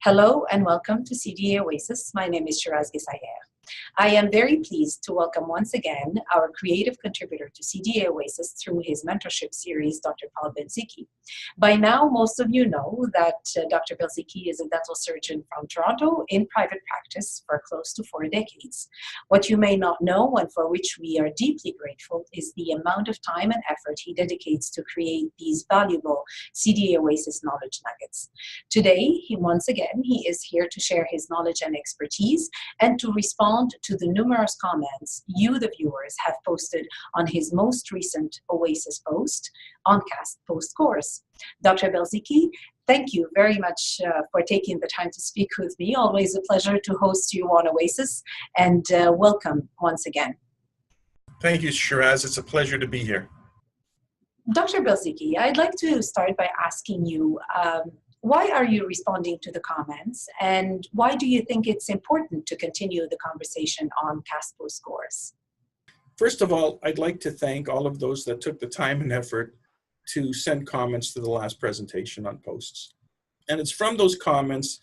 Hello and welcome to CDA Oasis. My name is Shiraz Gisayer. I am very pleased to welcome once again our creative contributor to CDA Oasis through his mentorship series, Dr. Paul Belziki. By now, most of you know that Dr. Belziki is a dental surgeon from Toronto in private practice for close to 4 decades. What you may not know, and for which we are deeply grateful, is the amount of time and effort he dedicates to create these valuable CDA Oasis knowledge nuggets. Today, once again, he is here to share his knowledge and expertise and to respond to the numerous comments you, the viewers, have posted on his most recent Oasis post, Oncast Post Course. Dr. Belziki, thank you very much for taking the time to speak with me. Always a pleasure to host you on Oasis, and welcome once again. Thank you, Shiraz. It's a pleasure to be here. Dr. Belziki, I'd like to start by asking you, why are you responding to the comments, and why do you think it's important to continue the conversation on Cast Post Course? First of all, I'd like to thank all of those that took the time and effort to send comments to the last presentation on posts. And it's from those comments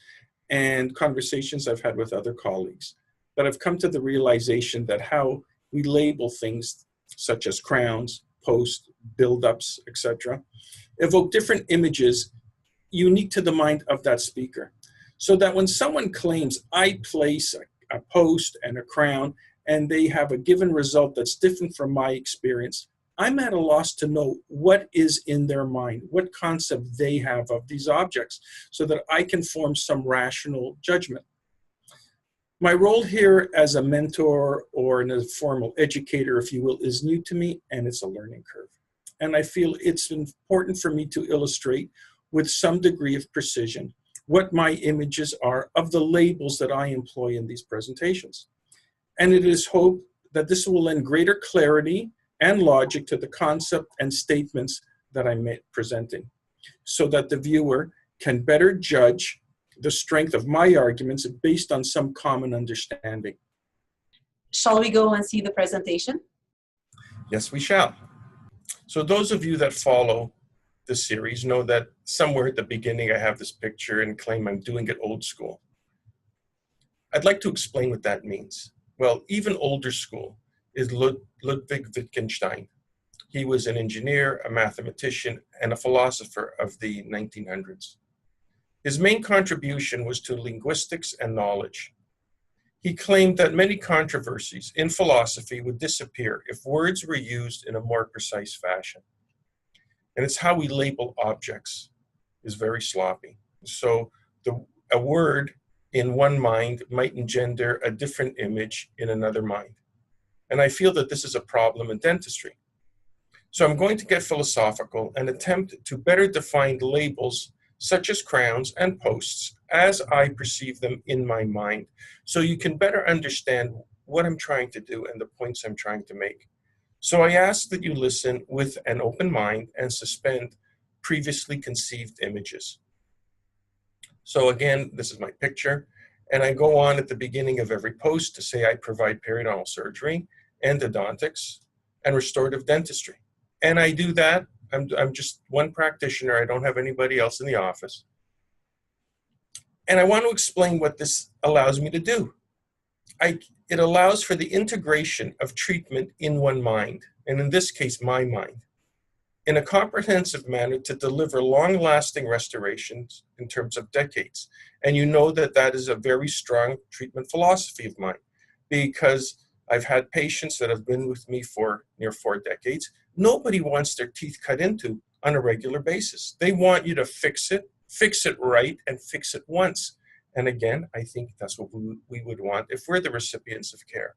and conversations I've had with other colleagues that I've come to the realization that how we label things such as crowns, posts, build-ups, etc., evoke different images unique to the mind of that speaker. So that when someone claims I place a post and a crown and they have a given result that's different from my experience, I'm at a loss to know what is in their mind, what concept they have of these objects, so that I can form some rational judgment. My role here as a mentor or an informal educator, if you will, is new to me, and it's a learning curve. And I feel it's important for me to illustrate with some degree of precision what my images are of the labels that I employ in these presentations. And it is hoped that this will lend greater clarity and logic to the concept and statements that I'm presenting, so that the viewer can better judge the strength of my arguments based on some common understanding. Shall we go and see the presentation? Yes, we shall. So those of you that follow this series know that somewhere at the beginning I have this picture and claim I'm doing it old school. I'd like to explain what that means. Well, even older school is Ludwig Wittgenstein. He was an engineer, a mathematician, and a philosopher of the 1900s. His main contribution was to linguistics and knowledge. He claimed that many controversies in philosophy would disappear if words were used in a more precise fashion. And it's how we label objects is very sloppy. So a word in one mind might engender a different image in another mind. And I feel that this is a problem in dentistry. So I'm going to get philosophical and attempt to better define labels such as crowns and posts as I perceive them in my mind, so you can better understand what I'm trying to do and the points I'm trying to make. So I ask that you listen with an open mind and suspend previously conceived images. So again, this is my picture, and I go on at the beginning of every post to say I provide periodontal surgery, endodontics, and restorative dentistry. And I do that. I'm just one practitioner. I don't have anybody else in the office. And I want to explain what this allows me to do. It allows for the integration of treatment in one mind, and in this case, my mind, in a comprehensive manner to deliver long-lasting restorations in terms of decades. And you know that that is a very strong treatment philosophy of mine, because I've had patients that have been with me for near 4 decades. Nobody wants their teeth cut into on a regular basis. They want you to fix it right, and fix it once. And again, I think that's what we would want if we're the recipients of care.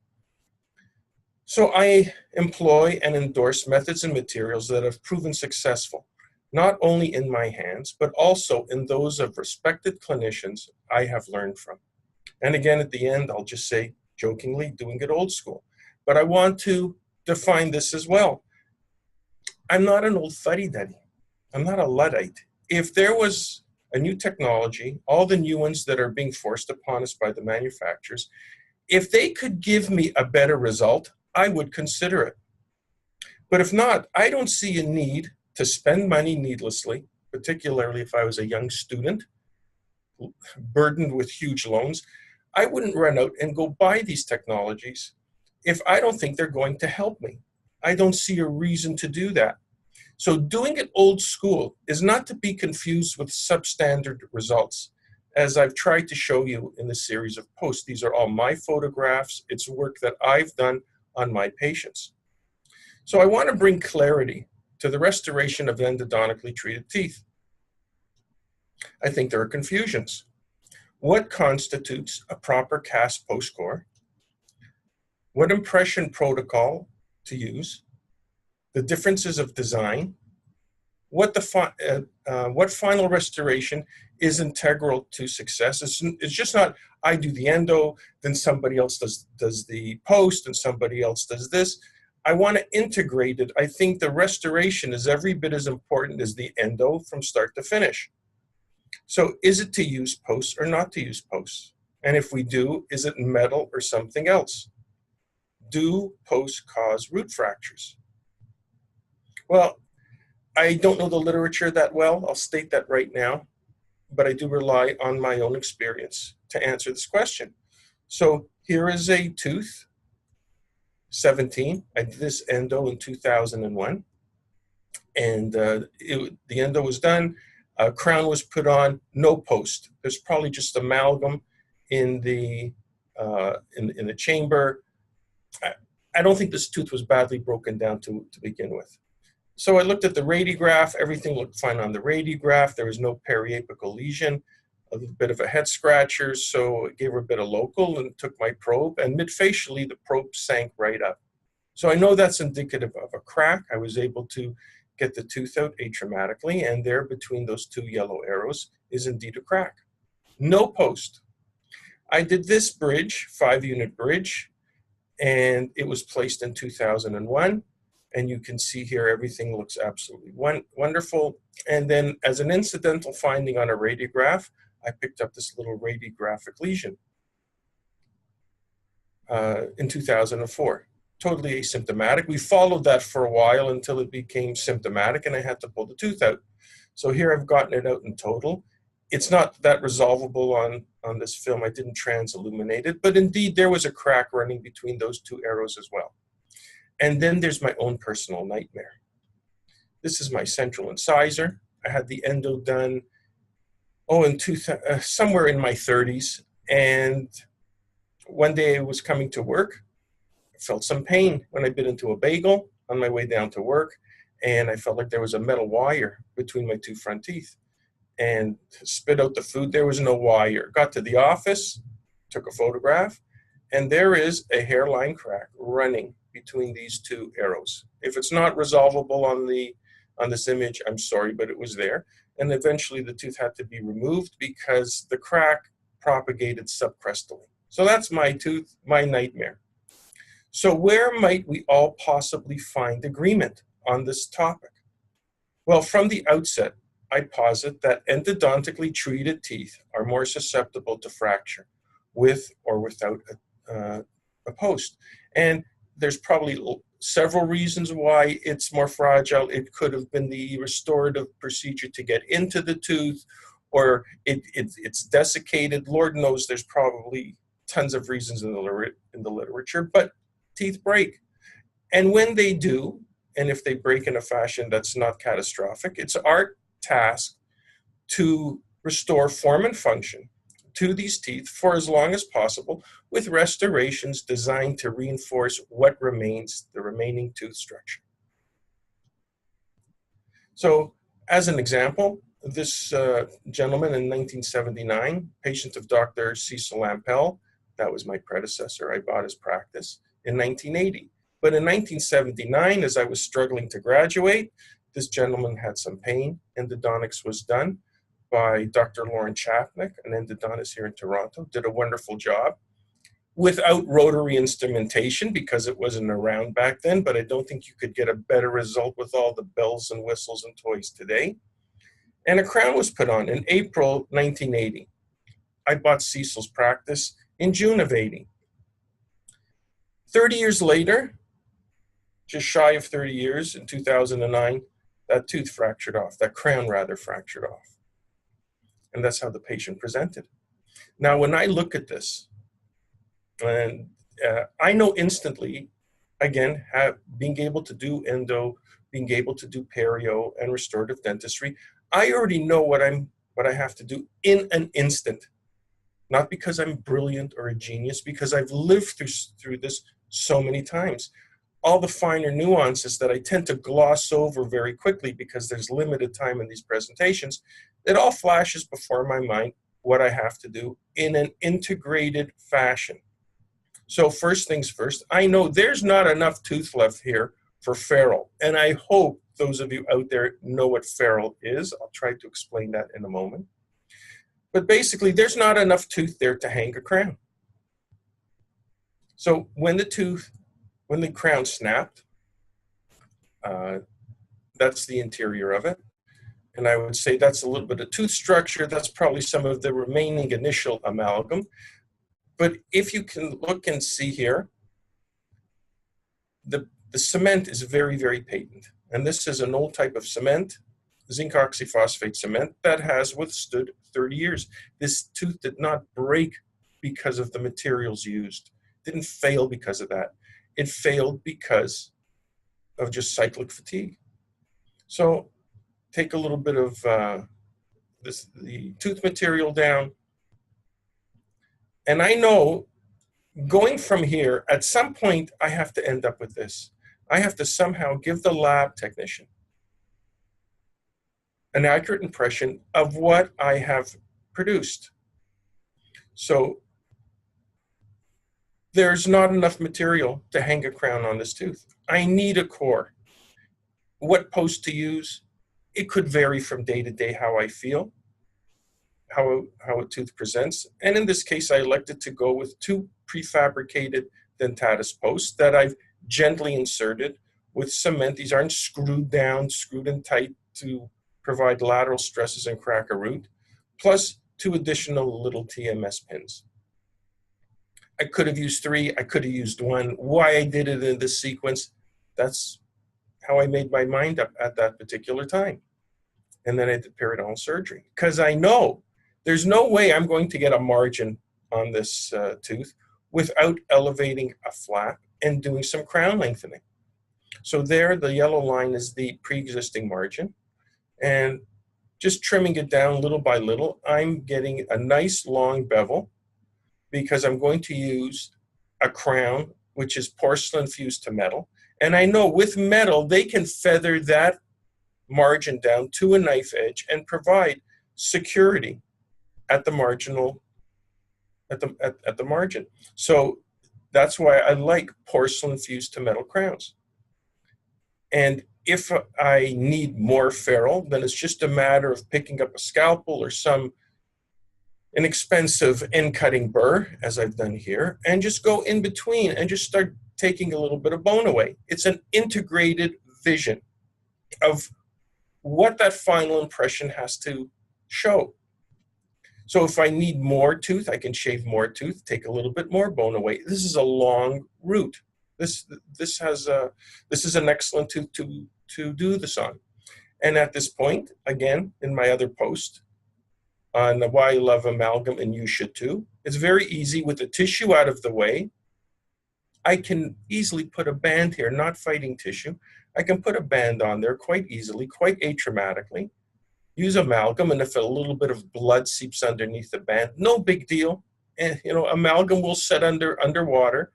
So I employ and endorse methods and materials that have proven successful, not only in my hands, but also in those of respected clinicians I have learned from. And again, at the end, I'll just say, jokingly, doing it old school. But I want to define this as well. I'm not an old fuddy-duddy. I'm not a Luddite. If there was a new technology, all the new ones that are being forced upon us by the manufacturers, if they could give me a better result, I would consider it. But if not, I don't see a need to spend money needlessly, particularly if I was a young student, burdened with huge loans, I wouldn't run out and go buy these technologies if I don't think they're going to help me. I don't see a reason to do that. So doing it old school is not to be confused with substandard results. As I've tried to show you in the series of posts, these are all my photographs. It's work that I've done on my patients. So I want to bring clarity to the restoration of endodontically treated teeth. I think there are confusions. What constitutes a proper cast post-core? What impression protocol to use? The differences of design? What final restoration is integral to success? It's just not, I do the endo, then somebody else does the post, and somebody else does this. I want to integrate it. I think the restoration is every bit as important as the endo from start to finish. So is it to use posts or not to use posts? And if we do, is it metal or something else? Do posts cause root fractures? Well, I don't know the literature that well. I'll state that right now, but I do rely on my own experience to answer this question. So here is a tooth, 17. I did this endo in 2001, and the endo was done. A crown was put on, no post. There's probably just amalgam in the chamber. I don't think this tooth was badly broken down to begin with. So I looked at the radiograph. Everything looked fine on the radiograph. There was no periapical lesion, a little bit of a head scratcher. So I gave her a bit of local and took my probe. And mid-facially, the probe sank right up. So I know that's indicative of a crack. I was able to get the tooth out atraumatically. And there between those two yellow arrows is indeed a crack. No post. I did this bridge, 5-unit bridge, and it was placed in 2001. And you can see here, everything looks absolutely wonderful. And then as an incidental finding on a radiograph, I picked up this little radiographic lesion in 2004. Totally asymptomatic. We followed that for a while until it became symptomatic and I had to pull the tooth out. So here I've gotten it out in total. It's not that resolvable on this film. I didn't transilluminate it, but indeed there was a crack running between those two arrows as well. And then there's my own personal nightmare. This is my central incisor. I had the endo done, somewhere in my 30s. And one day I was coming to work. I felt some pain when I bit into a bagel on my way down to work. And I felt like there was a metal wire between my two front teeth. And spit out the food, there was no wire. Got to the office, took a photograph, and there is a hairline crack running between these two arrows. If it's not resolvable on this image, I'm sorry, but it was there. And eventually the tooth had to be removed because the crack propagated subcrestally. So that's my tooth, my nightmare. So where might we all possibly find agreement on this topic? Well, from the outset, I posit that endodontically treated teeth are more susceptible to fracture with or without a post. And there's probably several reasons why it's more fragile. It could have been the restorative procedure to get into the tooth, or it's desiccated. Lord knows there's probably tons of reasons in the literature, but teeth break. And when they do, and if they break in a fashion that's not catastrophic, it's our task to restore form and function to these teeth for as long as possible with restorations designed to reinforce what remains, the remaining tooth structure. So as an example, this gentleman in 1979, patient of Dr. Cecil Lampel, that was my predecessor, I bought his practice, in 1980. But in 1979, as I was struggling to graduate, this gentleman had some pain. Endodontics was done by Dr. Lauren Chapnick, an endodontist here in Toronto, did a wonderful job without rotary instrumentation because it wasn't around back then, but I don't think you could get a better result with all the bells and whistles and toys today. And a crown was put on in April 1980. I bought Cecil's practice in June of 80. 30 years later, just shy of 30 years, in 2009, that tooth fractured off, that crown rather fractured off. And that's how the patient presented. Now, when I look at this, and I know instantly, again, being able to do endo, being able to do perio and restorative dentistry, I already know what I have to do in an instant. Not because I'm brilliant or a genius, because I've lived through this so many times. All the finer nuances that I tend to gloss over very quickly because there's limited time in these presentations, it all flashes before my mind what I have to do in an integrated fashion. So first things first, I know there's not enough tooth left here for ferrule, and I hope those of you out there know what ferrule is. I'll try to explain that in a moment. But basically, there's not enough tooth there to hang a crown. So when the crown snapped, that's the interior of it. And I would say that's a little bit of tooth structure. That's probably some of the remaining initial amalgam. But if you can look and see here, the cement is very, very patent. And this is an old type of cement, zinc oxyphosphate cement, that has withstood 30 years. This tooth did not break because of the materials used. It didn't fail because of that. It failed because of just cyclic fatigue. So take a little bit of the tooth material down. And I know going from here, at some point, I have to end up with this. I have to somehow give the lab technician an accurate impression of what I have produced. So there's not enough material to hang a crown on this tooth. I need a core. What post to use? It could vary from day to day how I feel, how a tooth presents. And in this case, I elected to go with 2 prefabricated dentatus posts that I've gently inserted with cement. These aren't screwed down, screwed in tight to provide lateral stresses and crack a root, plus 2 additional little TMS pins. I could have used 3, I could have used 1. Why I did it in this sequence, that's how I made my mind up at that particular time. And then I did periodontal surgery, because I know there's no way I'm going to get a margin on this tooth without elevating a flap and doing some crown lengthening. So there, the yellow line is the pre-existing margin. And just trimming it down little by little, I'm getting a nice long bevel, because I'm going to use a crown, which is porcelain fused to metal. And I know with metal, they can feather that margin down to a knife edge and provide security at the marginal, at the margin. So that's why I like porcelain fused to metal crowns. And if I need more ferrule, then it's just a matter of picking up a scalpel or some inexpensive end cutting burr, as I've done here, and just go in between and just start taking a little bit of bone away. It's an integrated vision of what that final impression has to show. So if I need more tooth, I can shave more tooth, take a little bit more bone away. This is a long route. This is an excellent tooth to do this on. And at this point, again, in my other post on why I love amalgam, and you should too, it's very easy with the tissue out of the way. I can easily put a band here, not fighting tissue. I can put a band on there quite easily, quite atraumatically. Use amalgam, and if a little bit of blood seeps underneath the band, no big deal. And amalgam will set underwater.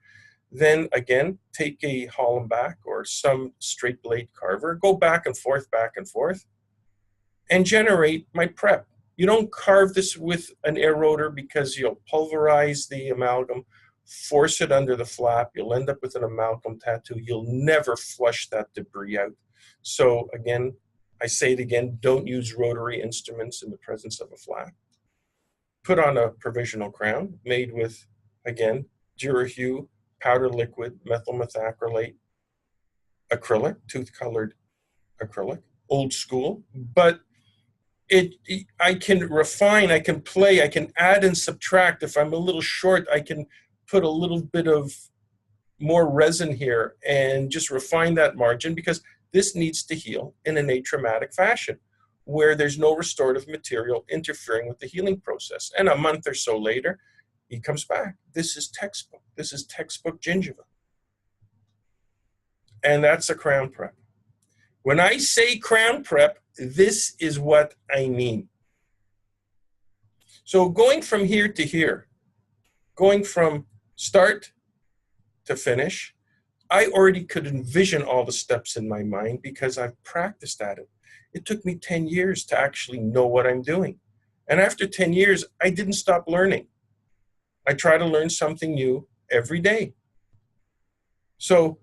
Then again, take a Hollenbach or some straight blade carver, go back and forth, and generate my prep. You don't carve this with an air rotor because you'll pulverize the amalgam, force it under the flap, you'll end up with an amalgam tattoo. You'll never flush that debris out. So again, I say it again, don't use rotary instruments in the presence of a flap. Put on a provisional crown made with, again, Durahue, powder liquid, methyl methacrylate, acrylic, tooth-colored acrylic, old school, but I can refine, I can play, I can add and subtract. If I'm a little short, I can put a little bit of more resin here and just refine that margin, because this needs to heal in an atraumatic fashion. where there's no restorative material interfering with the healing process. And a month or so later, he comes back. This is textbook. This is textbook gingiva. And that's a crown prep. When I say crown prep, this is what I mean. So going from here to here, going from start to finish, I already could envision all the steps in my mind because I've practiced at it. It took me 10 years to actually know what I'm doing. And after 10 years, I didn't stop learning. I try to learn something new every day. So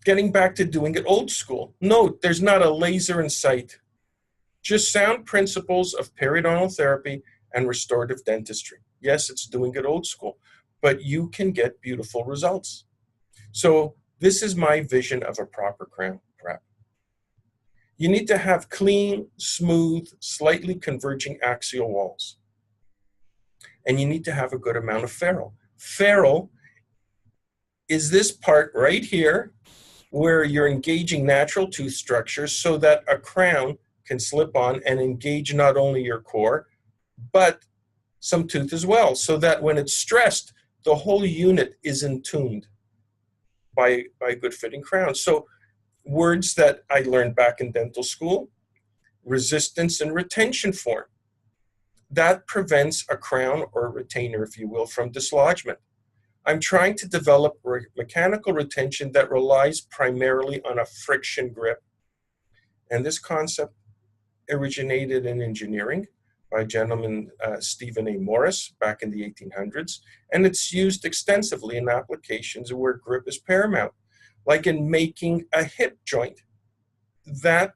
getting back to doing it old school. No, there's not a laser in sight. Just sound principles of periodontal therapy and restorative dentistry. Yes, it's doing it old school, but you can get beautiful results. So this is my vision of a proper crown prep. You need to have clean, smooth, slightly converging axial walls. And you need to have a good amount of ferrule. Ferrule is this part right here where you're engaging natural tooth structures so that a crown can slip on and engage not only your core, but some tooth as well, so that when it's stressed, the whole unit is entombed by a good fitting crown. So words that I learned back in dental school, resistance and retention form. That prevents a crown or a retainer, if you will, from dislodgement. I'm trying to develop mechanical retention that relies primarily on a friction grip. And this concept originated in engineering by a gentleman, Stephen A. Morris, back in the 1800s. And it's used extensively in applications where grip is paramount, like in making a hip joint. That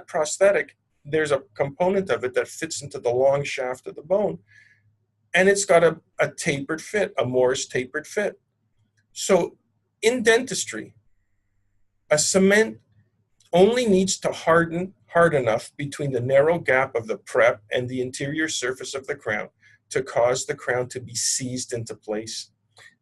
prosthetic, there's a component of it that fits into the long shaft of the bone. And it's got a tapered fit, a Morris tapered fit. So in dentistry, a cement only needs to harden hard enough between the narrow gap of the prep and the interior surface of the crown to cause the crown to be seized into place.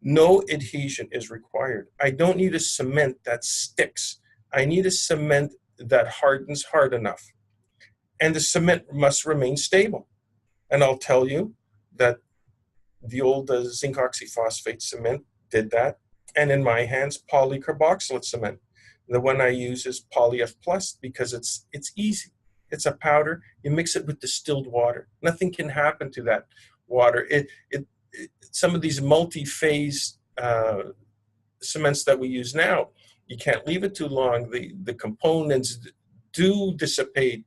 No adhesion is required. I don't need a cement that sticks. I need a cement that hardens hard enough. And the cement must remain stable. And I'll tell you that the old zinc oxyphosphate cement did that. And in my hands, polycarboxylate cement. The one I use is Poly F Plus because it's easy. It's a powder. You mix it with distilled water. Nothing can happen to that water. Some of these multi-phase cements that we use now, you can't leave it too long. The components do dissipate.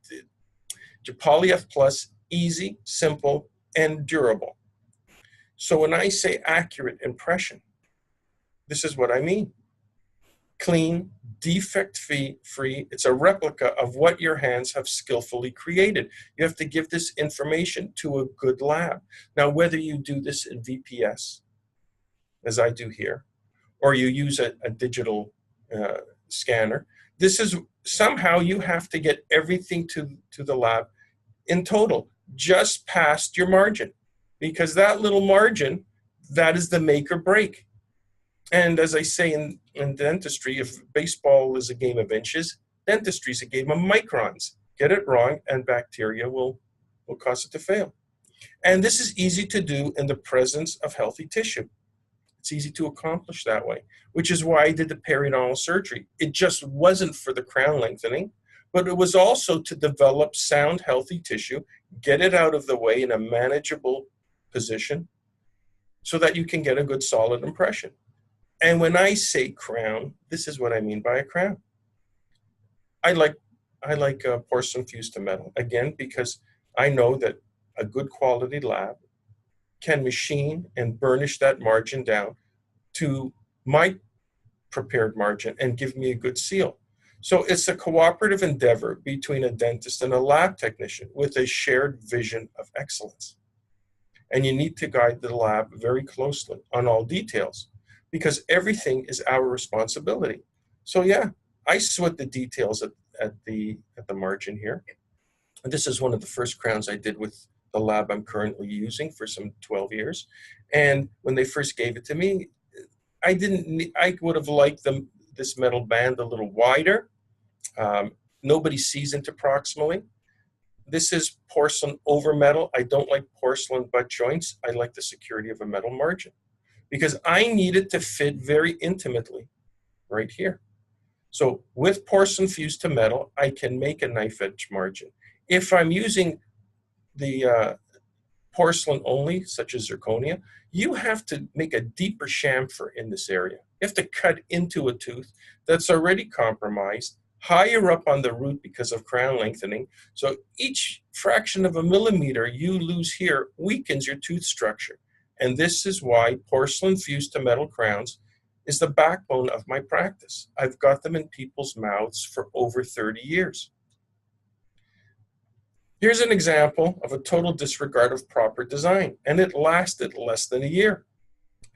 Poly F Plus, easy, simple, and durable. So when I say accurate impression, this is what I mean. Clean, defect-free. It's a replica of what your hands have skillfully created. You have to give this information to a good lab. Now, whether you do this in VPS, as I do here, or you use a digital scanner, this is somehow you have to get everything to the lab in total, just past your margin. Because that little margin, that is the make or break. And as I say in dentistry, if baseball is a game of inches, dentistry is a game of microns. Get it wrong, and bacteria will cause it to fail. And this is easy to do in the presence of healthy tissue. It's easy to accomplish that way, which is why I did the periodontal surgery. It just wasn't for the crown lengthening, but it was also to develop sound, healthy tissue, get it out of the way in a manageable position so that you can get a good solid impression. And when I say crown, this is what I mean by a crown. I like porcelain fused to metal, again, because I know that a good quality lab can machine and burnish that margin down to my prepared margin and give me a good seal. So it's a cooperative endeavor between a dentist and a lab technician with a shared vision of excellence. And you need to guide the lab very closely on all details because everything is our responsibility. So yeah, I sweat the details at the margin here. And this is one of the first crowns I did with the lab I'm currently using for some 12 years. And when they first gave it to me, I would have liked this metal band a little wider. Nobody sees into proximally. This is porcelain over metal. I don't like porcelain butt joints. I like the security of a metal margin because I need it to fit very intimately right here. So with porcelain fused to metal, I can make a knife edge margin. If I'm using the porcelain only, such as zirconia, you have to make a deeper chamfer in this area. You have to cut into a tooth that's already compromised, higher up on the root because of crown lengthening. So each fraction of a millimeter you lose here weakens your tooth structure. And this is why porcelain fused to metal crowns is the backbone of my practice. I've got them in people's mouths for over 30 years. Here's an example of a total disregard of proper design, and it lasted less than a year.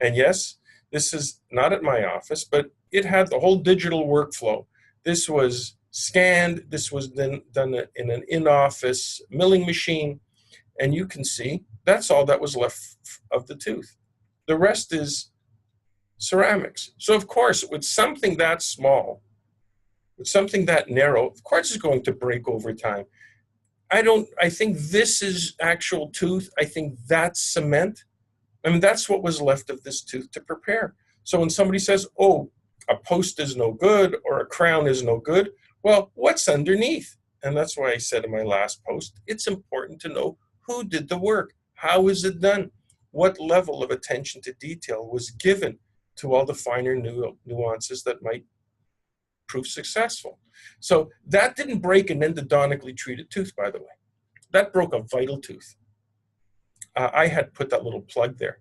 And yes, this is not at my office, but it had the whole digital workflow. This was scanned, this was then done in an in-office milling machine, and you can see that's all that was left of the tooth. The rest is ceramics. So of course, with something that small, with something that narrow, of course it's going to break over time. I think this is actual tooth. I think that's cement. I mean, that's what was left of this tooth to prepare. So when somebody says, oh, a post is no good or a crown is no good, well, what's underneath? And that's why I said in my last post, it's important to know who did the work. How is it done? What level of attention to detail was given to all the finer nuances that might prove successful? So that didn't break an endodontically treated tooth, by the way. That broke a vital tooth. I had put that little plug there,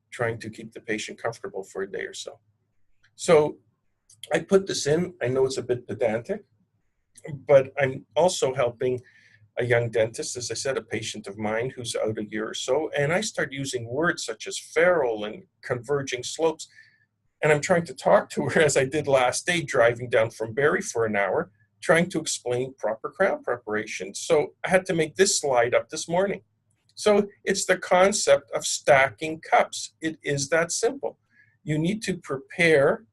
trying to keep the patient comfortable for a day or so. So I put this in. I know it's a bit pedantic, but I'm also helping a young dentist, as I said, a patient of mine who's out a year or so, and I start using words such as ferrule and converging slopes. And I'm trying to talk to her as I did last day, driving down from Barrie for an hour, trying to explain proper crown preparation. So I had to make this slide up this morning. So it's the concept of stacking cups. It is that simple. You need to prepare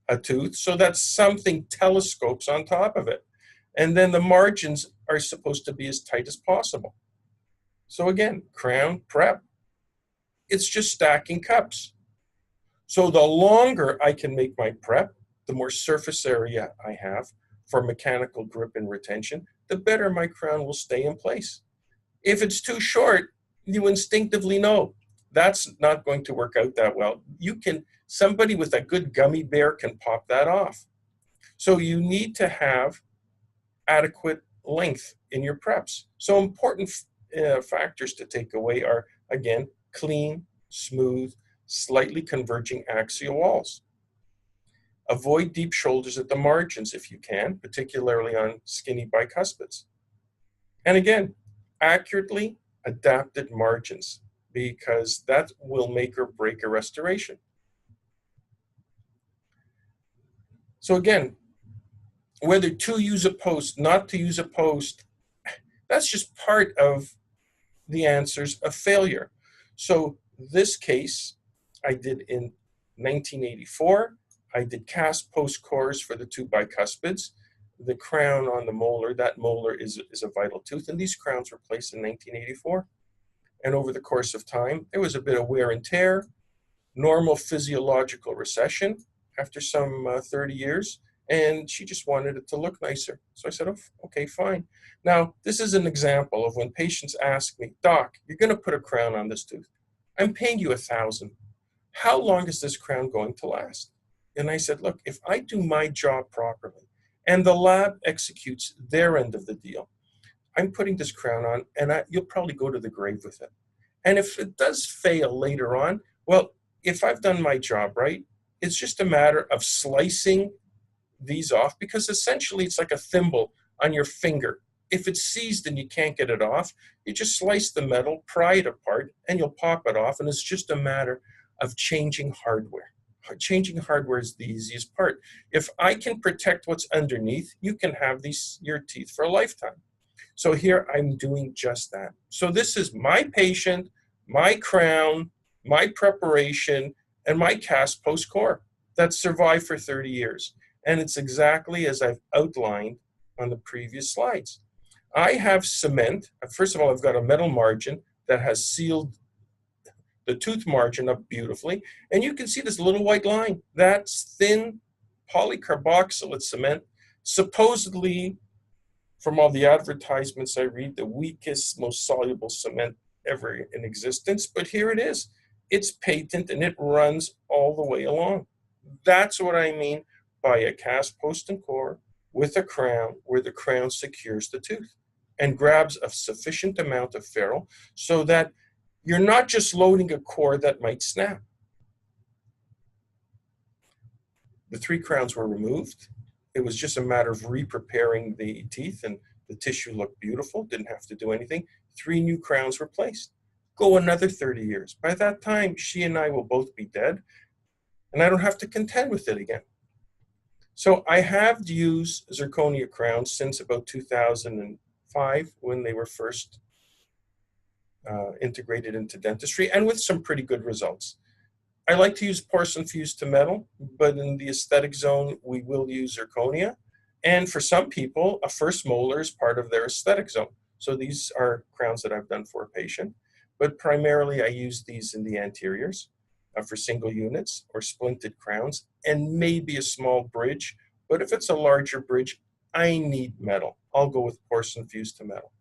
a tooth so that something telescopes on top of it. And then the margins are supposed to be as tight as possible. So again, crown prep, it's just stacking cups. So the longer I can make my prep, the more surface area I have for mechanical grip and retention, the better my crown will stay in place. If it's too short, you instinctively know that's not going to work out that well. Somebody with a good gummy bear can pop that off. So you need to have adequate length in your preps. So important factors to take away are, again, clean, smooth, slightly converging axial walls. Avoid deep shoulders at the margins if you can, particularly on skinny bicuspids. And again, accurately adapted margins, because that will make or break a restoration. So again, whether to use a post, not to use a post, that's just part of the answers of failure. So this case I did in 1984. I did cast post cores for the two bicuspids. The crown on the molar, that molar is a vital tooth, and these crowns were placed in 1984. And over the course of time, there was a bit of wear and tear, normal physiological recession after some 30 years, and she just wanted it to look nicer. So I said, oh, okay, fine. Now, this is an example of when patients ask me, Doc, you're going to put a crown on this tooth. I'm paying you $1,000. How long is this crown going to last? And I said, look, if I do my job properly and the lab executes their end of the deal, I'm putting this crown on and you'll probably go to the grave with it. And if it does fail later on, well, if I've done my job right, it's just a matter of slicing these off, because essentially it's like a thimble on your finger. If it's seized and you can't get it off, you just slice the metal, pry it apart, and you'll pop it off. And it's just a matter of changing hardware. Changing hardware is the easiest part. If I can protect what's underneath, you can have your teeth for a lifetime. So here I'm doing just that. So this is my patient, my crown, my preparation, and my cast post core that survived for 30 years. And it's exactly as I've outlined on the previous slides. I have cement. First of all, I've got a metal margin that has sealed the tooth margin up beautifully. And you can see this little white line. That's thin polycarboxylate cement, supposedly, from all the advertisements I read, the weakest, most soluble cement ever in existence. But here it is. It's patent and it runs all the way along. That's what I mean by a cast post and core with a crown, where the crown secures the tooth and grabs a sufficient amount of ferrule so that you're not just loading a core that might snap. The 3 crowns were removed. It was just a matter of re-preparing the teeth, and the tissue looked beautiful, didn't have to do anything. 3 new crowns were placed. Go another 30 years. By that time, she and I will both be dead, and I don't have to contend with it again. So I have used zirconia crowns since about 2005, when they were first integrated into dentistry, and with some pretty good results. I like to use porcelain fused to metal, but in the aesthetic zone, we will use zirconia. And for some people, a first molar is part of their aesthetic zone. So these are crowns that I've done for a patient, but primarily I use these in the anteriors for single units or splinted crowns, and maybe a small bridge. But if it's a larger bridge, I need metal. I'll go with porcelain fused to metal.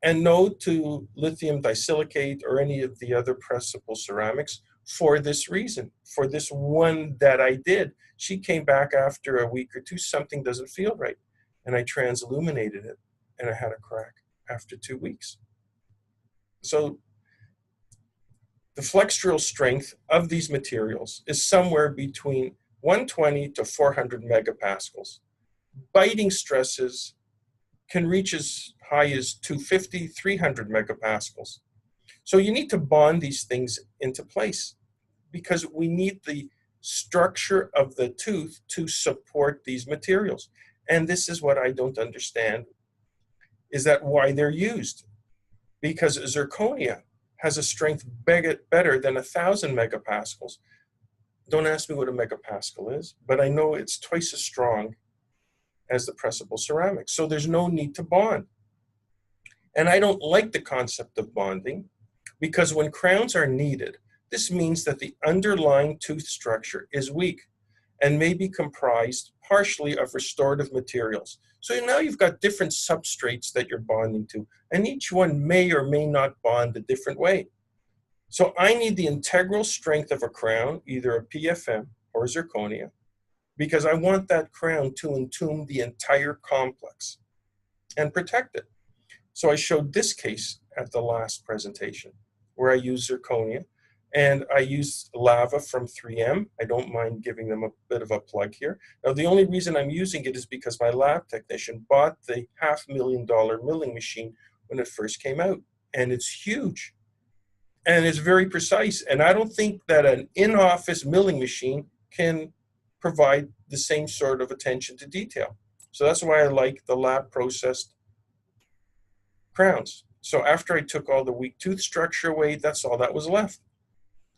And no to lithium disilicate or any of the other pressable ceramics for this reason. For this one that I did, she came back after a week or two, something doesn't feel right. And I transilluminated it, and I had a crack after 2 weeks. So the flexural strength of these materials is somewhere between 120 to 400 megapascals. Biting stresses can reach as high as 250, 300 megapascals. So you need to bond these things into place, because we need the structure of the tooth to support these materials. And this is what I don't understand, is that why they're used. Because zirconia has a strength better than 1,000 megapascals. Don't ask me what a megapascal is, but I know it's twice as strong as the pressable ceramics. So there's no need to bond. And I don't like the concept of bonding, because when crowns are needed, this means that the underlying tooth structure is weak and may be comprised partially of restorative materials. So now you've got different substrates that you're bonding to, and each one may or may not bond a different way. So I need the integral strength of a crown, either a PFM or zirconia, because I want that crown to entomb the entire complex and protect it. So I showed this case at the last presentation, where I used zirconia, and I used lava from 3M. I don't mind giving them a bit of a plug here. Now, the only reason I'm using it is because my lab technician bought the $500,000 milling machine when it first came out, and it's huge, and it's very precise. And I don't think that an in-office milling machine can provide the same sort of attention to detail. So that's why I like the lab processed crowns. So after I took all the weak tooth structure away, that's all that was left.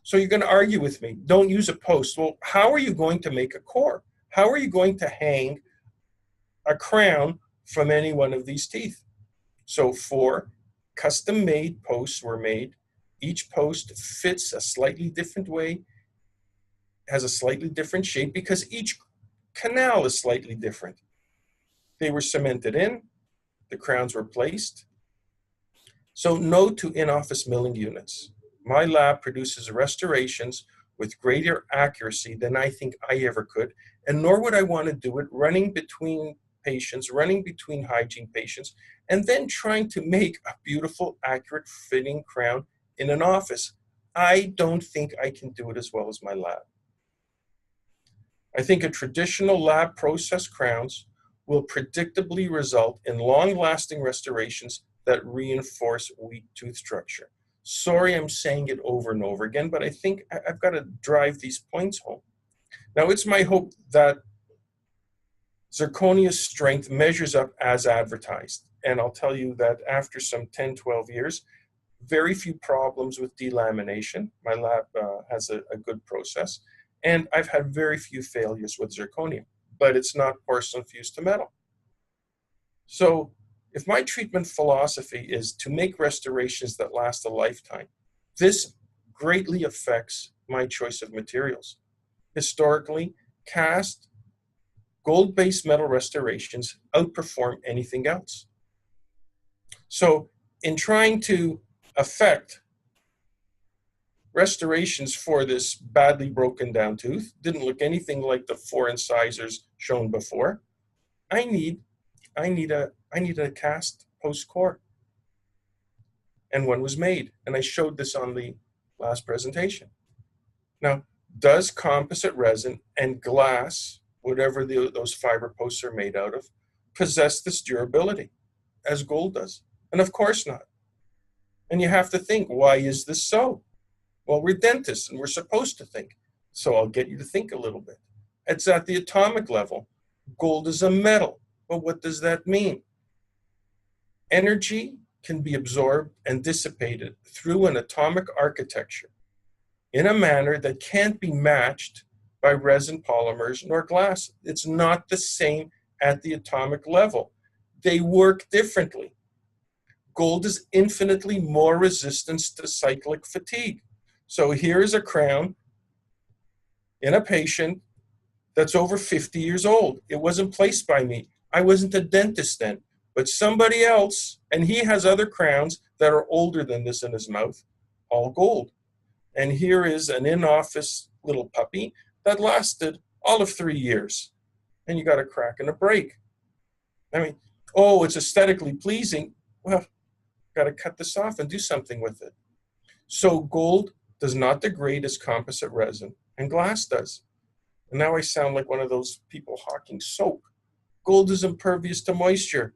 So you're going to argue with me, don't use a post. Well, how are you going to make a core? How are you going to hang a crown from any one of these teeth? So 4 custom-made posts were made. Each post fits a slightly different way, has a slightly different shape, because each canal is slightly different. They were cemented in, the crowns were placed. So no to in-office milling units. My lab produces restorations with greater accuracy than I think I ever could, and nor would I want to do it running between patients, running between hygiene patients, and then trying to make a beautiful, accurate fitting crown in an office. I don't think I can do it as well as my lab. I think a traditional lab process crowns will predictably result in long-lasting restorations that reinforce weak tooth structure. Sorry, I'm saying it over and over again, but I think I've got to drive these points home. Now, it's my hope that zirconia's strength measures up as advertised. And I'll tell you that after some 10, 12 years, very few problems with delamination. My lab has a good process. And I've had very few failures with zirconia, but it's not porcelain fused to metal. So If my treatment philosophy is to make restorations that last a lifetime, this greatly affects my choice of materials. Historically, cast gold-based metal restorations outperform anything else. So in trying to affect restorations for this badly broken down tooth, didn't look anything like the 4 incisors shown before, I need a cast post-core. And one was made, and I showed this on the last presentation. Now, does composite resin and glass, whatever those fiber posts are made out of, possess this durability as gold does? And of course not. And you have to think, why is this so? Well, we're dentists and we're supposed to think. So I'll get you to think a little bit. It's at the atomic level. Gold is a metal. Well, what does that mean? Energy can be absorbed and dissipated through an atomic architecture in a manner that can't be matched by resin polymers nor glass. It's not the same at the atomic level. They work differently. Gold is infinitely more resistant to cyclic fatigue. So here is a crown in a patient that's over 50 years old. It wasn't placed by me. I wasn't a dentist then, but somebody else, and he has other crowns that are older than this in his mouth, all gold. And here is an in-office little puppy that lasted all of 3 years. And you got a crack and a break. I mean, oh, it's aesthetically pleasing. Well, got to cut this off and do something with it. So gold does not degrade as composite resin, and glass does. And now I sound like one of those people hawking soap. Gold is impervious to moisture.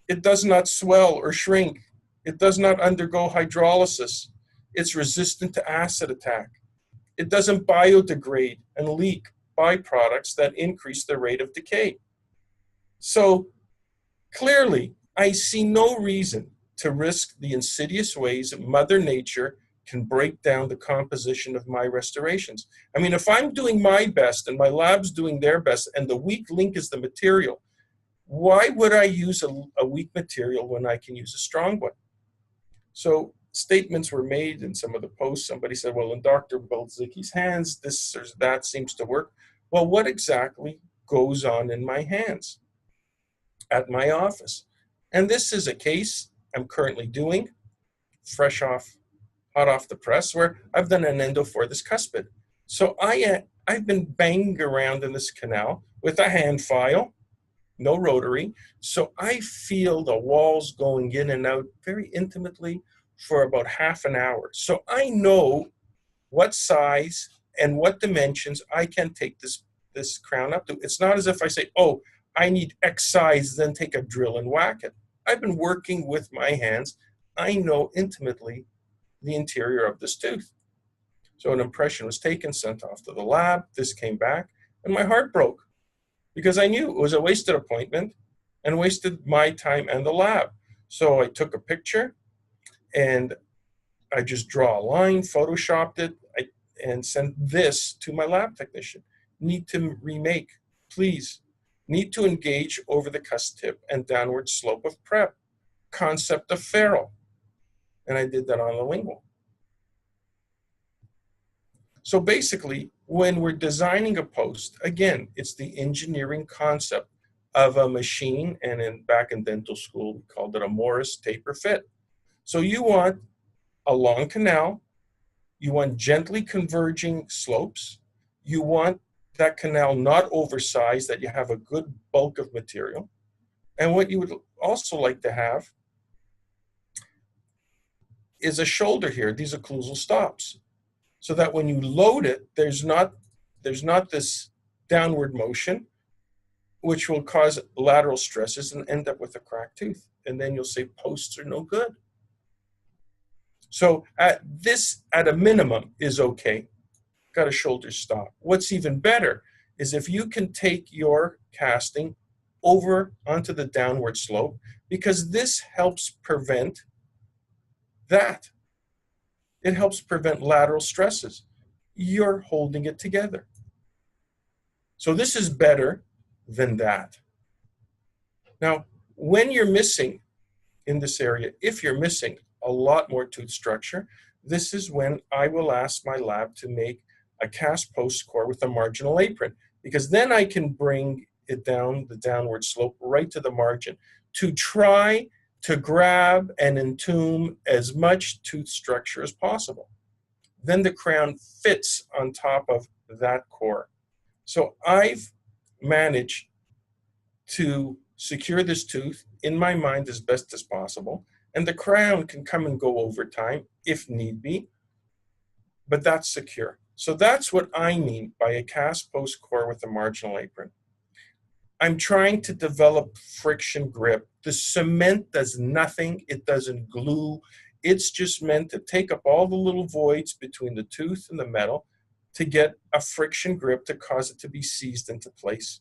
It does not swell or shrink. It does not undergo hydrolysis. It's resistant to acid attack. It doesn't biodegrade and leak byproducts that increase the rate of decay. So clearly, I see no reason to risk the insidious ways that Mother Nature can break down the composition of my restorations. I mean, if I'm doing my best and my lab's doing their best and the weak link is the material, why would I use a weak material when I can use a strong one? So statements were made in some of the posts. Somebody said, well, in Dr. Belzicki's hands, this or that seems to work. Well, what exactly goes on in my hands at my office? And this is a case I'm currently doing, hot off the press, where I've done an endo for this cuspid. So I've been banging around in this canal with a hand file, no rotary. So I feel the walls going in and out very intimately for about half an hour. So I know what size and what dimensions I can take this crown up to. It's not as if I say, oh, I need X size, then take a drill and whack it. I've been working with my hands. I know intimately the interior of this tooth. So an impression was taken, sent off to the lab. This came back, and my heart broke because I knew it was a wasted appointment and wasted my time and the lab. So I took a picture, and I just draw a line, photoshopped it, and sent this to my lab technician. Need to remake, please. Need to engage over the cusp tip and downward slope of prep. Concept of ferrule. And I did that on the lingual. So basically, when we're designing a post, again, it's the engineering concept of a machine, and back in dental school, we called it a Morris taper fit. So you want a long canal, you want gently converging slopes, you want that canal not oversized, that you have a good bulk of material. And what you would also like to have is a shoulder here, these occlusal stops, so that when you load it, there's not this downward motion, which will cause lateral stresses and end up with a cracked tooth. And then you'll say posts are no good. So at a minimum, is okay. Got a shoulder stop. What's even better is if you can take your casting over onto the downward slope, because this helps prevent that. It helps prevent lateral stresses. You're holding it together. So this is better than that. Now, when you're missing in this area, if you're missing a lot more tooth structure, this is when I will ask my lab to make a cast post core with a marginal apron, because then I can bring it down the downward slope right to the margin to try to grab and entomb as much tooth structure as possible. Then the crown fits on top of that core. So I've managed to secure this tooth in my mind as best as possible, and the crown can come and go over time if need be, but that's secure. So that's what I mean by a cast post core with a marginal apron. I'm trying to develop friction grip. The cement does nothing. It doesn't glue. It's just meant to take up all the little voids between the tooth and the metal to get a friction grip to cause it to be seized into place.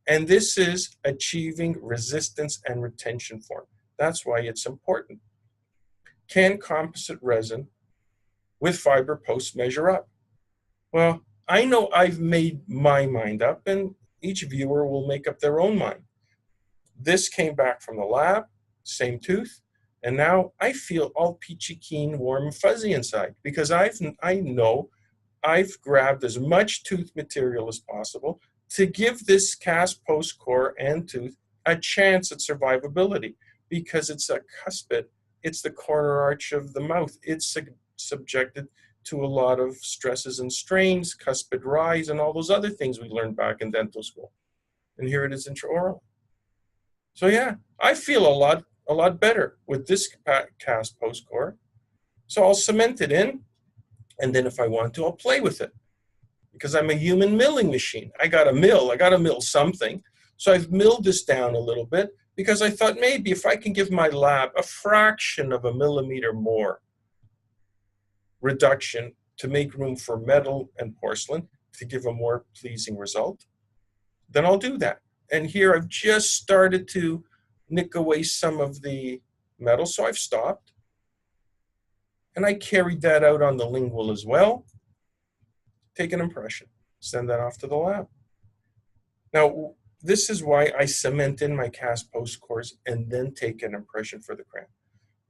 And this is achieving resistance and retention form. That's why it's important. Can composite resin with fiber posts measure up? Well, I know I've made my mind up, and each viewer will make up their own mind. This came back from the lab, same tooth, and now I feel all peachy keen, warm, and fuzzy inside because I know I've grabbed as much tooth material as possible to give this cast post core and tooth a chance at survivability, because it's a cuspid, it's the corner arch of the mouth. It's subjected to a lot of stresses and strains, cuspid rise, and all those other things we learned back in dental school. And here it is intraoral. So yeah, I feel a lot better with this cast post core. So I'll cement it in, and then if I want to, I'll play with it, because I'm a human milling machine. I got to mill something. So I've milled this down a little bit because I thought maybe if I can give my lab a fraction of a millimeter more reduction to make room for metal and porcelain to give a more pleasing result, then I'll do that. And here I've just started to nick away some of the metal, so I've stopped. And I carried that out on the lingual as well. Take an impression, send that off to the lab. Now, this is why I cement in my cast post cores and then take an impression for the crown.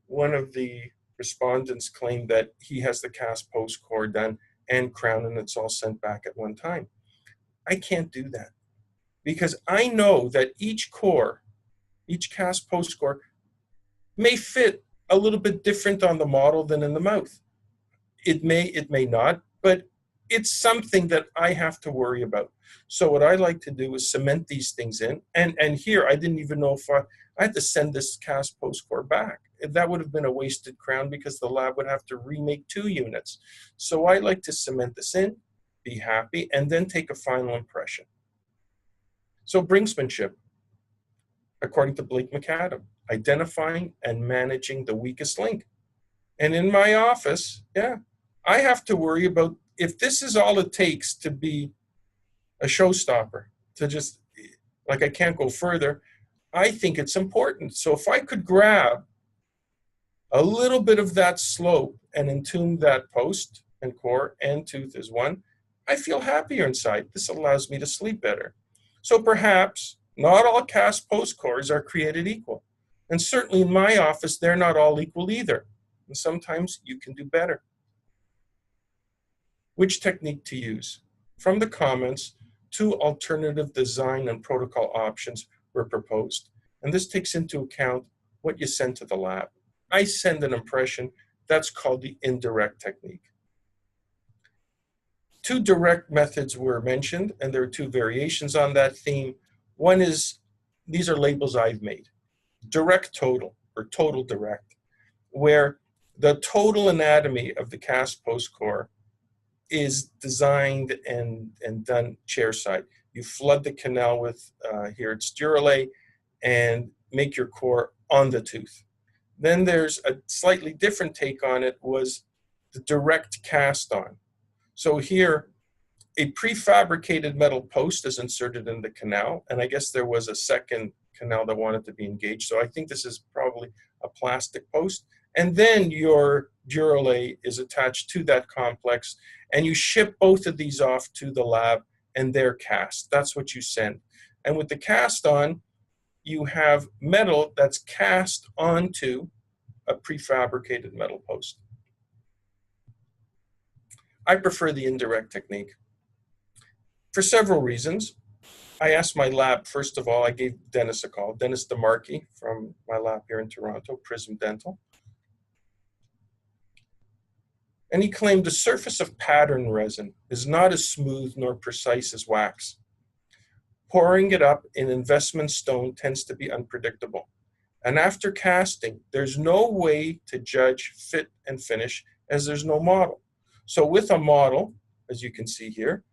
One of the respondents claimed that he has the cast post core done and crown, and it's all sent back at one time. I can't do that because I know that each core, each cast post core may fit a little bit different on the model than in the mouth. It may not, but it's something that I have to worry about. So what I like to do is cement these things in. And here, I didn't even know if I had to send this cast post core back. That would have been a wasted crown because the lab would have to remake 2 units. So I like to cement this in, be happy, and then take a final impression. So brinksmanship, according to Blake McAdam, identifying and managing the weakest link. And in my office, yeah, I have to worry about if this is all it takes to be a showstopper, to just, like, I can't go further, I think it's important. So if I could grab a little bit of that slope and entomb that post and core and tooth as one, I feel happier inside. This allows me to sleep better. So perhaps not all cast post cores are created equal. And certainly in my office, they're not all equal either. And sometimes you can do better. Which technique to use? From the comments, 2 alternative design and protocol options were proposed. And this takes into account what you send to the lab. I send an impression. That's called the indirect technique. 2 direct methods were mentioned, and there are 2 variations on that theme. One is, these are labels I've made. Direct total, or total direct, where the total anatomy of the cast post core is designed and done chair side. You flood the canal with, here it's Duralay, and make your core on the tooth. Then there's a slightly different take on it, was the direct cast on. So here, a prefabricated metal post is inserted in the canal, and I guess there was a second canal that wanted to be engaged. So I think this is probably a plastic post. And then your Duralay is attached to that complex, and you ship both of these off to the lab, and they're cast. That's what you send. And with the cast on, you have metal that's cast onto a prefabricated metal post. I prefer the indirect technique for several reasons. I asked my lab, first of all, I gave Dennis a call, Dennis DeMarchi from my lab here in Toronto, Prism Dental. And he claimed the surface of pattern resin is not as smooth nor precise as wax. Pouring it up in investment stone tends to be unpredictable. And after casting, there's no way to judge fit and finish as there's no model. So with a model, as you can see here,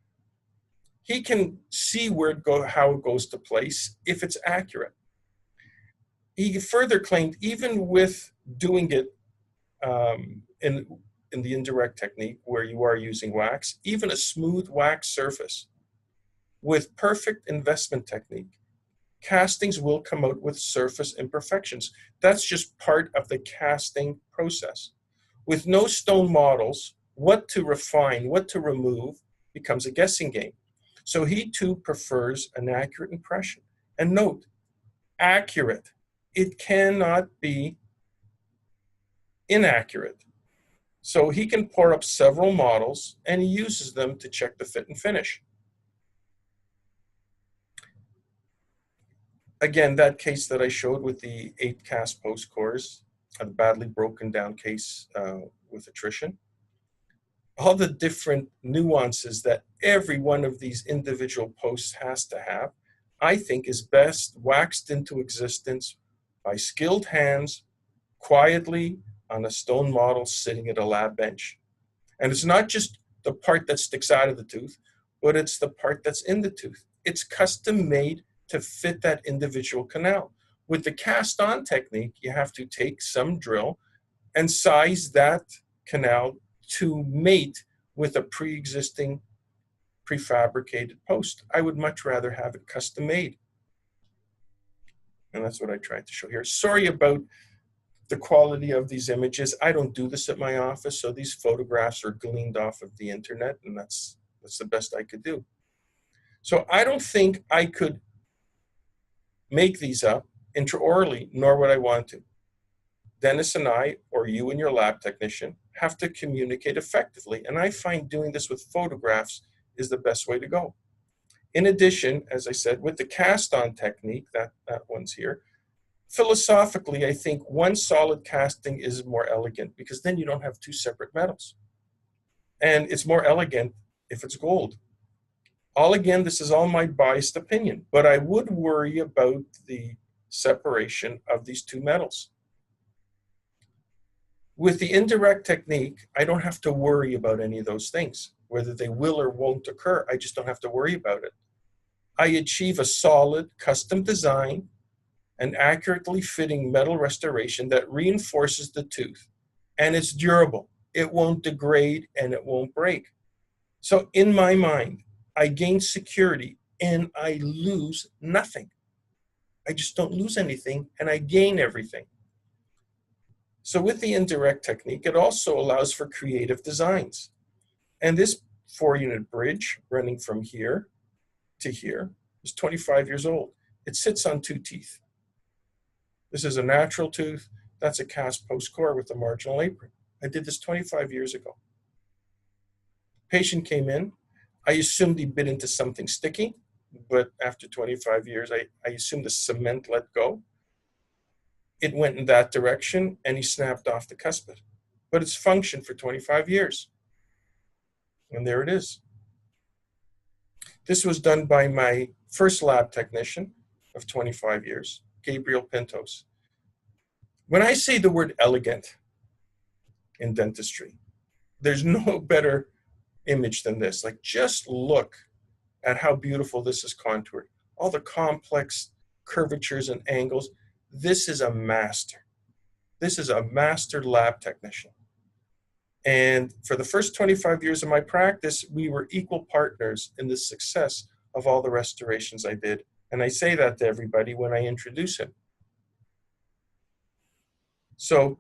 he can see how it goes to place if it's accurate. He further claimed even with doing it in the indirect technique where you are using wax, even a smooth wax surface with perfect investment technique, castings will come out with surface imperfections. That's just part of the casting process. With no stone models, what to refine, what to remove becomes a guessing game. So he too prefers an accurate impression. And note, accurate. It cannot be inaccurate. So he can pour up several models and he uses them to check the fit and finish. Again, that case that I showed with the 8 cast post cores, a badly broken down case with attrition, all the different nuances that every one of these individual posts has to have, I think is best waxed into existence by skilled hands, quietly on a stone model sitting at a lab bench. And it's not just the part that sticks out of the tooth, but it's the part that's in the tooth. It's custom made to fit that individual canal. With the cast on technique, you have to take some drill and size that canal to mate with a pre-existing prefabricated post. I would much rather have it custom made. And that's what I tried to show here. Sorry about the quality of these images. I don't do this at my office, so these photographs are gleaned off of the internet, and that's the best I could do. So I don't think I could make these up intraorally, nor would I want to. Dennis and I, or you and your lab technician, have to communicate effectively, and I find doing this with photographs is the best way to go. In addition, as I said, with the cast-on technique, that one's here, philosophically, I think one solid casting is more elegant because then you don't have 2 separate metals. And it's more elegant if it's gold. Again, this is all my biased opinion, but I would worry about the separation of these 2 metals. With the indirect technique, I don't have to worry about any of those things. Whether they will or won't occur, I just don't have to worry about it. I achieve a solid custom design and accurately fitting metal restoration that reinforces the tooth, and it's durable. It won't degrade and it won't break. So in my mind, I gain security and I lose nothing. I just don't lose anything and I gain everything. So with the indirect technique, it also allows for creative designs. And this 4-unit bridge running from here to here is 25 years old. It sits on 2 teeth. This is a natural tooth. That's a cast post core with a marginal apron. I did this 25 years ago. Patient came in. I assumed he bit into something sticky, but after 25 years, I assumed the cement let go. It went in that direction and he snapped off the cuspid. But it's functioned for 25 years. And there it is. This was done by my first lab technician of 25 years, Gabriel Pintos. When I say the word elegant in dentistry, there's no better image than this. Like, just look at how beautiful this is contoured. All the complex curvatures and angles. This is a master. This is a master lab technician. And for the first 25 years of my practice, we were equal partners in the success of all the restorations I did. And I say that to everybody when I introduce him. So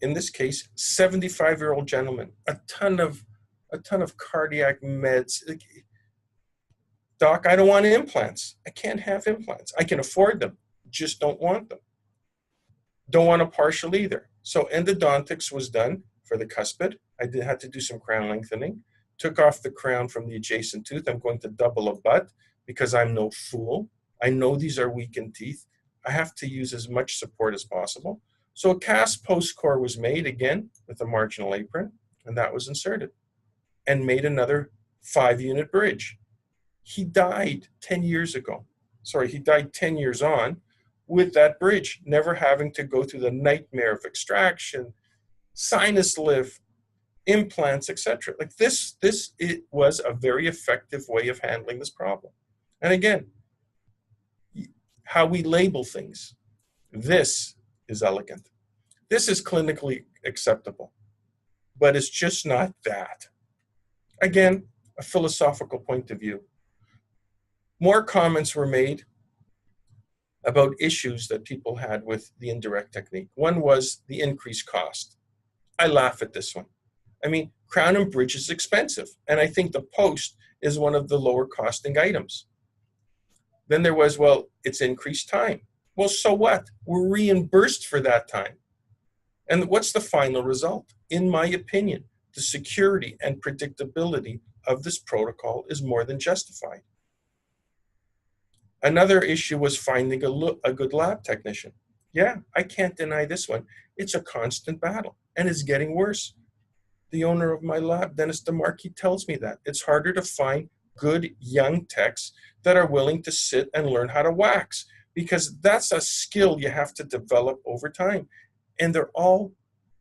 in this case, 75-year-old gentleman, a ton of cardiac meds. Doc, I don't want implants. I can't have implants. I can afford them, just don't want them. Don't want a partial either. So endodontics was done for the cuspid. I had to do some crown lengthening. Took off the crown from the adjacent tooth. I'm going to double a butt because I'm no fool. I know these are weakened teeth. I have to use as much support as possible. So a cast post core was made, again, with a marginal apron, and that was inserted, and made another 5-unit bridge. He died 10 years ago. Sorry, he died 10 years on with that bridge, never having to go through the nightmare of extraction, sinus lift, implants, etc. Like this, it was a very effective way of handling this problem. And again, how we label things. This is elegant. This is clinically acceptable, but it's just not that. Again, a philosophical point of view. More comments were made about issues that people had with the indirect technique. One was the increased cost. I laugh at this one. I mean, crown and bridge is expensive, and I think the post is one of the lower costing items. Then there was, well, it's increased time. Well, so what? We're reimbursed for that time. And what's the final result? In my opinion, the security and predictability of this protocol is more than justified. Another issue was finding a good lab technician. Yeah, I can't deny this one. It's a constant battle, and it's getting worse. The owner of my lab, Dennis DeMarchi, tells me that. It's harder to find good young techs that are willing to sit and learn how to wax, because that's a skill you have to develop over time. And they're all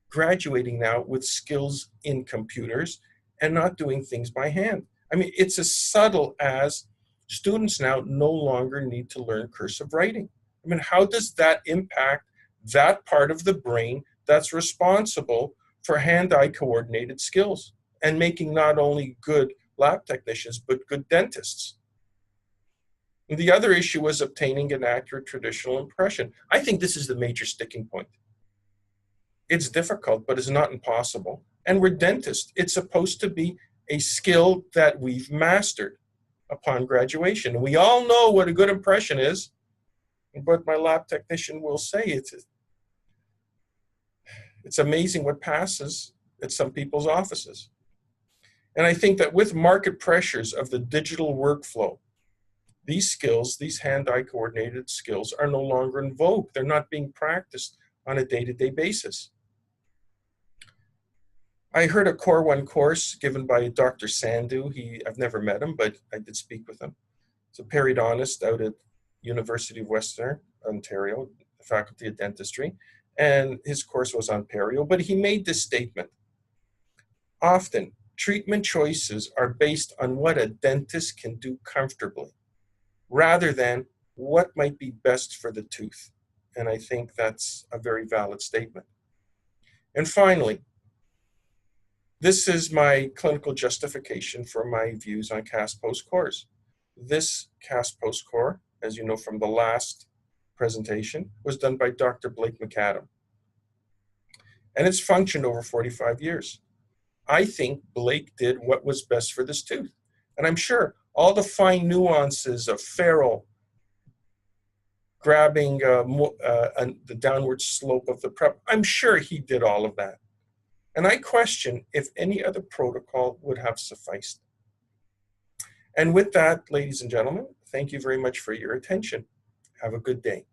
graduating now with skills in computers and not doing things by hand. I mean, it's as subtle as students now no longer need to learn cursive writing. I mean, how does that impact that part of the brain that's responsible for hand-eye coordinated skills and making not only good lab technicians, but good dentists? And the other issue was obtaining an accurate traditional impression. I think this is the major sticking point. It's difficult, but it's not impossible. And we're dentists. It's supposed to be a skill that we've mastered upon graduation. And we all know what a good impression is, but my lab technician will say it's amazing what passes at some people's offices. And I think that with market pressures of the digital workflow, these skills, these hand-eye coordinated skills, are no longer in vogue. They're not being practiced on a day-to-day basis. I heard a Core 1 course given by Dr. Sandhu. I've never met him, but I did speak with him. He's a periodontist out at University of Western Ontario, the Faculty of Dentistry, and his course was on perio, but he made this statement. Often, treatment choices are based on what a dentist can do comfortably, rather than what might be best for the tooth. And I think that's a very valid statement. And finally, this is my clinical justification for my views on cast post cores. This cast post core, as you know from the last presentation, was done by Dr. Blake McAdam. And it's functioned over 45 years. I think Blake did what was best for this tooth. And I'm sure all the fine nuances of ferrule, grabbing the downward slope of the prep, I'm sure he did all of that. And I question if any other protocol would have sufficed. And with that, ladies and gentlemen, thank you very much for your attention. Have a good day.